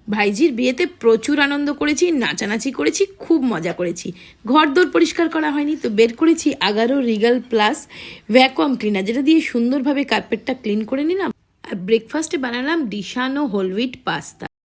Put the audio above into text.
ভাইজির বিয়েতে প্রচুর আনন্দ করেছি, নাচানাচি করেছি, খুব মজা করেছি। ঘরদোর পরিষ্কার করা হয়নি, তো বের করেছি Agaro regal plus vacuum cleaner, যেটা দিয়ে সুন্দরভাবে কার্পেটটা ক্লিন করে নিলাম। আর ব্রেকফাস্টে বানালাম ডিশানো হোল হুইট পাস্তা।